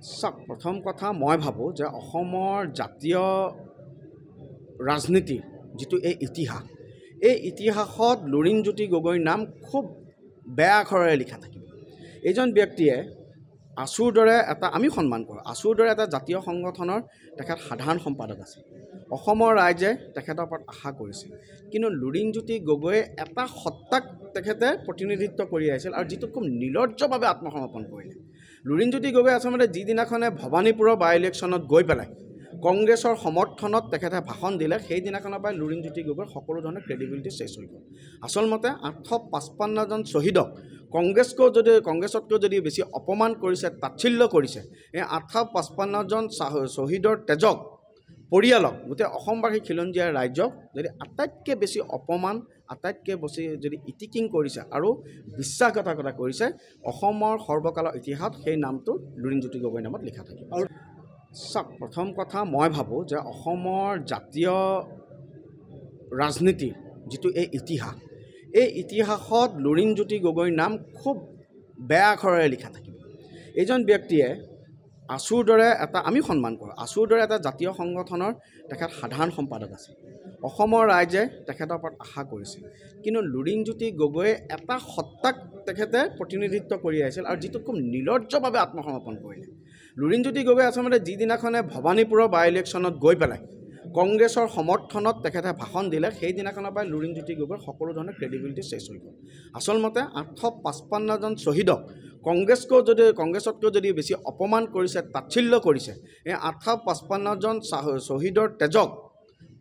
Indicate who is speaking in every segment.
Speaker 1: চাওক প্ৰথম কথা মই ভাবোঁ যে অসমৰ জাতীয় ৰাজনীতিৰ যিটো এই ইতিহাসত লুৰিণজ্যোতি গগৈৰ নাম খুব বেয়া আখৰেৰে লিখা থাকিব। এইজন ব্যক্তিয়ে আছুৰ দৰে এটা আমি সন্মান কৰোঁ আছুৰ দৰে এটা জাতীয় সংগঠনৰ তেখেত সাধাৰণ সম্পাদক আছিল। অসমৰ ৰাইজে তেখেতৰ ওপৰত আশা কৰিছিল, কিন্তু লুৰিণজ্যোতি গগৈয়ে এটা সত্তাক তেখেতে প্ৰতিনিধিত্ব কৰি আহিছিল আৰু যিটো খুব নিৰ্লজ্জভাৱে আত্মসমৰ্পণ কৰিলে। লুৰিণজ্যোতি গগৈ আচলতে যিদিনাখনে ভৱানীপুৰৰ বাই ইলেকশ্যনত গৈ পেলাই কংগ্ৰেছৰ সমৰ্থনত তেখেতে ভাষণ দিলে, সেইদিনাখনৰ পৰাই লুৰিণজ্যোতি গগৈৰ সকলো ধৰণৰ ক্ৰেডিবিলিটি চেছ হৈ গ'ল। আচলতে 855জন শ্বহীদক কংগ্ৰেছতকৈ যদি বেছি অপমান কৰিছে, তাচ্ছিল্য কৰিছে, এই 855জন শ্বহীদৰ তেজক পৰিয়ালক গোটেই অসমবাসী খিলঞ্জীয়া ৰাইজক যদি আটাইতকৈ বেছি অপমান, আটাইতকৈ বেছি যদি ইটিকিং কৰিছে আৰু বিশ্বাসঘাতকতা কৰিছে, অসমৰ সৰ্বকালৰ ইতিহাসত সেই নামটো লুৰিণজ্যোতি গগৈৰ নামত লিখা থাকে। আৰু চাওক প্ৰথম কথা মই ভাবোঁ যে অসমৰ জাতীয় ৰাজনীতিৰ যিটো এই ইতিহাসত লুৰিণজ্যোতি গগৈৰ নাম খুব বেয়া আখৰেৰে লিখা থাকিব। এইজন ব্যক্তিয়ে আছুৰ দৰে এটা আমি সন্মান কৰোঁ আছুৰ দৰে এটা জাতীয় সংগঠনৰ তেখেত সাধাৰণ সম্পাদক আছিল। অসমৰ ৰাইজে তেখেতৰ ওপৰত আশা কৰিছিল, কিন্তু লুৰিণজ্যোতি গগৈয়ে এটা সত্তাক তেখেতে প্ৰতিনিধিত্ব কৰি আহিছিল আৰু যিটো খুব নিৰ্লজ্জভাৱে আত্মসমৰ্পণ কৰিলে। লুৰিণজ্যোতি গগৈ আচলতে যিদিনাখনে ভৱানীপুৰৰ বাই ইলেকশ্যনত গৈ পেলাই কংগ্ৰেছৰ সমৰ্থনত তেখেতে ভাষণ দিলে, সেইদিনাখনৰ পৰাই লুৰিণজ্যোতি গগৈৰ সকলো ধৰণৰ ক্ৰেডিবিলিটি চেছ হৈ গ'ল। আচলতে 855জন শ্বহীদক কংগ্ৰেছতকৈ যদি বেছি অপমান কৰিছে, তাচ্ছিল্য কৰিছে, এই 855জন শ্বহীদৰ তেজক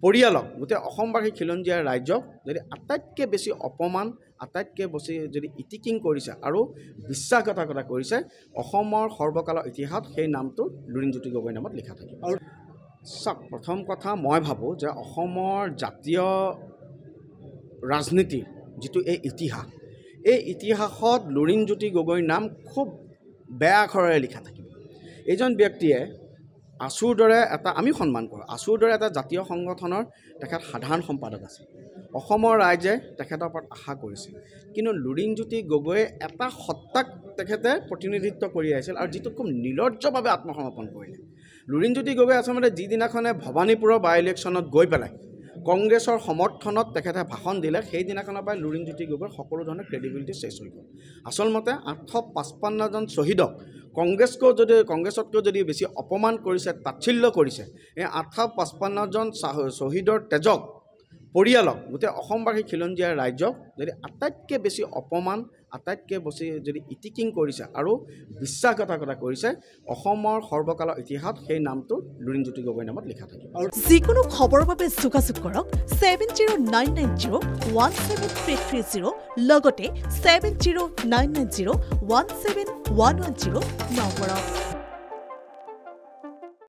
Speaker 1: পৰিয়ালক গোটেই অসমবাসী খিলঞ্জীয়া ৰাইজক যদি আটাইতকৈ বেছি অপমান, আটাইতকৈ বেছি যদি ইটিকিং কৰিছে আৰু বিশ্বাসঘাতকতা কৰিছে, অসমৰ সৰ্বকালৰ ইতিহাসত সেই নামটো লুৰিণজ্যোতি গগৈৰ নামত লিখা থাকে। আৰু চাওক প্ৰথম কথা মই ভাবোঁ যে অসমৰ জাতীয় ৰাজনীতিৰ যিটো এই ইতিহাসত লুৰিণজ্যোতি গগৈৰ নাম খুব বেয়া আখৰেৰে লিখা থাকিব। এইজন ব্যক্তিয়ে আছুৰ দৰে এটা আমি সন্মান কৰোঁ আছুৰ দৰে এটা জাতীয় সংগঠনৰ তেখেত সাধাৰণ সম্পাদক আছিল। অসমৰ ৰাইজে তেখেতৰ ওপৰত আশা কৰিছিল, কিন্তু লুৰিণজ্যোতি গগৈয়ে এটা সত্তাক তেখেতে প্ৰতিনিধিত্ব কৰি আহিছিল আৰু যিটো খুব নিৰ্লজ্জভাৱে আত্মসমৰ্পণ কৰিলে। লুৰিণজ্যোতি গগৈ আচলতে যিদিনাখনে ভৱানীপুৰৰ বাই ইলেকশ্যনত গৈ পেলাই কংগ্ৰেছৰ সমৰ্থনত তেখেতে ভাষণ দিলে, সেইদিনাখনৰ পৰাই লুৰিণজ্যোতি গগৈৰ সকলো ধৰণৰ ক্ৰেডিবিলিটি চেছ হৈ গ'ল। আচলতে 855জন শ্বহীদক কংগ্ৰেছতকৈ যদি বেছি অপমান কৰিছে, তাচ্ছিল্য কৰিছে, এই 855জন শ্বহীদৰ তেজক পৰিয়ালক গোটেই অসমবাসী খিলঞ্জীয়া ৰাইজক যদি আটাইতকৈ বেছি অপমান, আটাইতকৈ বেছি যদি ইটিকিং কৰিছে আৰু বিশ্বাসঘাতকতা কৰিছে, অসমৰ সৰ্বকালৰ ইতিহাসত সেই নামটো লুৰিণজ্যোতি গগৈৰ নামত লিখা থাকে।
Speaker 2: যিকোনো খবৰৰ বাবে যোগাযোগ কৰক 7099017330 লগতে 7099017110 নম্বৰত।